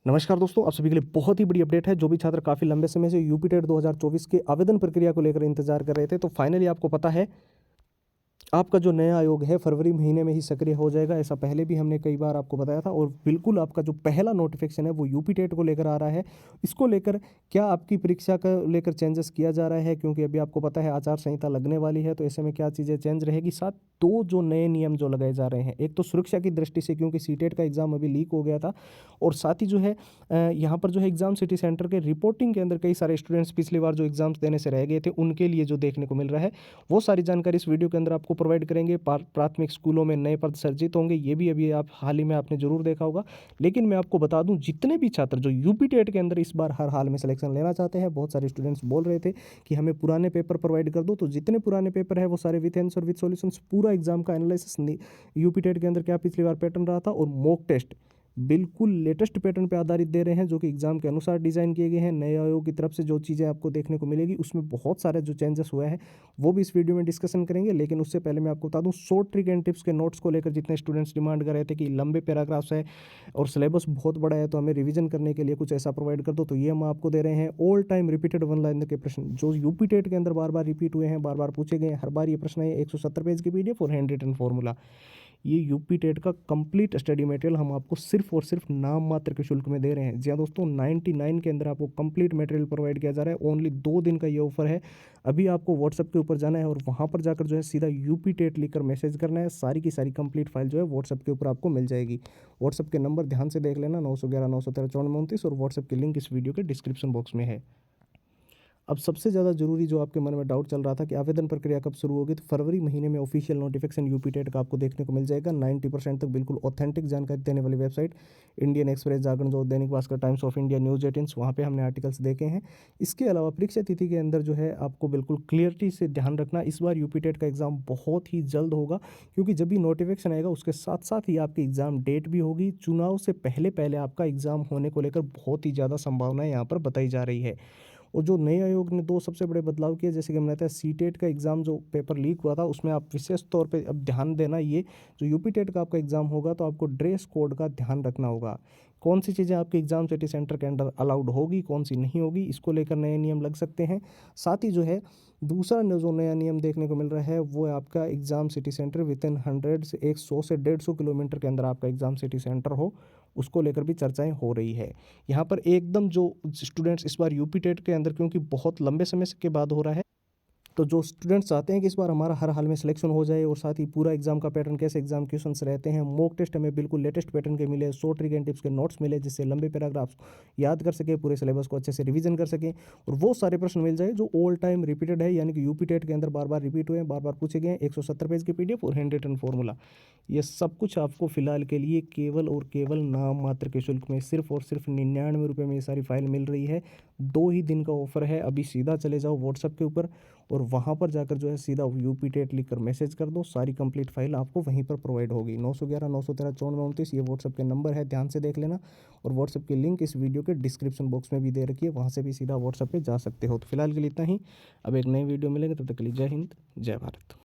नमस्कार दोस्तों, आप सभी के लिए बहुत ही बड़ी अपडेट है। जो भी छात्र काफ़ी लंबे समय से यूपी टेट 2024 के आवेदन प्रक्रिया को लेकर इंतजार कर रहे थे, तो फाइनली आपको पता है आपका जो नया आयोग है फरवरी महीने में ही सक्रिय हो जाएगा। ऐसा पहले भी हमने कई बार आपको बताया था और बिल्कुल आपका जो पहला नोटिफिकेशन है वो यूपी टेट को लेकर आ रहा है। इसको लेकर क्या आपकी परीक्षा का लेकर चेंजेस किया जा रहा है, क्योंकि अभी आपको पता है आचार संहिता लगने वाली है, तो ऐसे में क्या चीज़ें चेंज रहेगी। साथ दो जो नए नियम जो लगाए जा रहे हैं, एक तो सुरक्षा की दृष्टि से, क्योंकि सीटेट का एग्ज़ाम अभी लीक हो गया था, और साथ ही जो है यहाँ पर जो है एग्ज़ाम सिटी सेंटर के रिपोर्टिंग के अंदर कई सारे स्टूडेंट्स पिछली बार जो एग्ज़ाम्स देने से रह गए थे उनके लिए जो देखने को मिल रहा है, वो सारी जानकारी इस वीडियो के अंदर आपको प्रोवाइड करेंगे। प्राथमिक स्कूलों में नए पद सृजित होंगे, ये भी अभी आप हाल ही में आपने जरूर देखा होगा। लेकिन मैं आपको बता दूं, जितने भी छात्र जो यूपी टेट के अंदर इस बार हर हाल में सिलेक्शन लेना चाहते हैं, बहुत सारे स्टूडेंट्स बोल रहे थे कि हमें पुराने पेपर प्रोवाइड कर दो, तो जितने पुराने पेपर है वो सारे विथ आंसर विथ सॉल्यूशंस, पूरा एग्जाम का एनालिसिस, यूपी टेट के अंदर क्या पिछली बार पैटर्न रहा था, और मॉक टेस्ट बिल्कुल लेटेस्ट पैटर्न पे आधारित दे रहे हैं, जो कि एग्जाम के अनुसार डिज़ाइन किए गए हैं। नए आयोग की तरफ से जो चीज़ें आपको देखने को मिलेगी उसमें बहुत सारे जो चेंजेस हुए हैं वो भी इस वीडियो में डिस्कशन करेंगे। लेकिन उससे पहले मैं आपको बता दूं, शॉर्ट ट्रिक एंड टिप्स के नोट्स को लेकर जितने स्टूडेंट्स डिमांड कर रहे थे कि लंबे पैराग्राफ्स है और सिलेबस बहुत बड़ा है, तो हमें रिवीजन करने के लिए कुछ ऐसा प्रोवाइड कर दो, तो ये हम आपको दे रहे हैं। All time repeated one liner के प्रश्न जो यूपी टेट के अंदर बार बार रिपीट हुए हैं, बार बार पूछे गए, हर बार ये प्रश्न है। 170 पेज की पीडीएफ और हैंड रिटन फॉर्मूला, ये यूपी टेट का कंप्लीट स्टडी मटेरियल हम आपको सिर्फ और सिर्फ नाम मात्र के शुल्क में दे रहे हैं। जी हाँ दोस्तों, 99 के अंदर आपको कंप्लीट मटेरियल प्रोवाइड किया जा रहा है। ओनली 2 दिन का ये ऑफर है। अभी आपको व्हाट्सएप के ऊपर जाना है और वहाँ पर जाकर जो है सीधा यूपी टेट लिखकर मैसेज करना है। सारी की सारी कंप्लीट फाइल जो है व्हाट्सएप के ऊपर आपको मिल जाएगी। व्हाट्सएप के नंबर ध्यान से देख लेना, 911 913 9429, और व्हाट्सएप की लिंक इस वीडियो के डिस्क्रिप्शन बॉक्स में है। अब सबसे ज़्यादा जरूरी जो आपके मन में डाउट चल रहा था कि आवेदन प्रक्रिया कब शुरू होगी, तो फरवरी महीने में ऑफिशियल नोटिफिकेशन यूपी टेट का आपको देखने को मिल जाएगा। 90% तक बिल्कुल ऑथेंटिक जानकारी देने वाली वेबसाइट इंडियन एक्सप्रेस, जागरण जो, Dainik Bhaskar, times of India, news 18, वहाँ पे हमने आर्टिकल्स देखे हैं। इसके अलावा परीक्षा तिथि के अंदर जो है आपको बिल्कुल क्लियरिटी से ध्यान रखना, इस बार यूपी टेट का एग्ज़ाम बहुत ही जल्द होगा, क्योंकि जब भी नोटिफिकेशन आएगा उसके साथ साथ ही आपकी एग्ज़ाम डेट भी होगी। चुनाव से पहले पहले आपका एग्ज़ाम होने को लेकर बहुत ही ज़्यादा संभावनाएं यहाँ पर बताई जा रही है। और जो नए आयोग ने 2 सबसे बड़े बदलाव किए, जैसे कि हमने बताया सीटेट का एग्ज़ाम जो पेपर लीक हुआ था उसमें आप विशेष तौर पे अब ध्यान देना, ये जो यूपी टेट का आपका एग्ज़ाम होगा तो आपको ड्रेस कोड का ध्यान रखना होगा। कौन सी चीज़ें आपके एग्ज़ाम सिटी सेंटर के अंदर अलाउड होगी, कौन सी नहीं होगी, इसको लेकर नए नियम लग सकते हैं। साथ ही जो है दूसरा जो नया नियम देखने को मिल रहा है वो है आपका exam city centre with in 100 से 100 से 150 किलोमीटर के अंदर आपका एग्ज़ाम सिटी सेंटर हो, उसको लेकर भी चर्चाएं हो रही है। यहाँ पर एकदम जो स्टूडेंट्स इस बार यूपी टेट के अंदर, क्योंकि बहुत लंबे समय के बाद हो रहा है, तो जो स्टूडेंट्स चाहते हैं कि इस बार हमारा हर हाल में सिलेक्शन हो जाए, और साथ ही पूरा एग्जाम का पैटर्न, कैसे एग्जाम क्वेश्चंस रहते हैं, मॉक टेस्ट हमें बिल्कुल लेटेस्ट पैटर्न के मिले, शॉर्ट ट्रिक एंड टिप्स के नोट्स मिले, जिससे लंबे पैराग्राफ्स याद कर सके, पूरे सिलेबस को अच्छे से रिवीजन कर सकें, और वो सारे प्रश्न मिल जाए जो ऑल टाइम रिपीटेड है, यानी कि यूपी टेट के अंदर बार बार रिपीट हुए हैं, बार बार पूछे गए हैं। 170 पेज की पीडीएफ और हैंड रिटन फॉर्मूला, ये सब कुछ आपको फिलहाल के लिए केवल और केवल नाम मात्र के शुल्क में सिर्फ और सिर्फ 99 रुपये में ये सारी फाइल मिल रही है। 2 ही दिन का ऑफर है। अभी सीधा चले जाओ व्हाट्सएप के ऊपर और वहाँ पर जाकर जो है सीधा यूपी टेट लिखकर मैसेज कर दो, सारी कंप्लीट फाइल आपको वहीं पर प्रोवाइड होगी। 911 913 9429 ये व्हाट्सएप के नंबर है, ध्यान से देख लेना, और व्हाट्सएप की लिंक इस वीडियो के डिस्क्रिप्शन बॉक्स में भी दे रखी है, वहाँ से भी सीधा व्हाट्सएप पे जा सकते हो। तो फिलहाल के लिए इतना ही। अब एक नई वीडियो मिलेंगे, तब तक के लिए जय हिंद, जय भारत।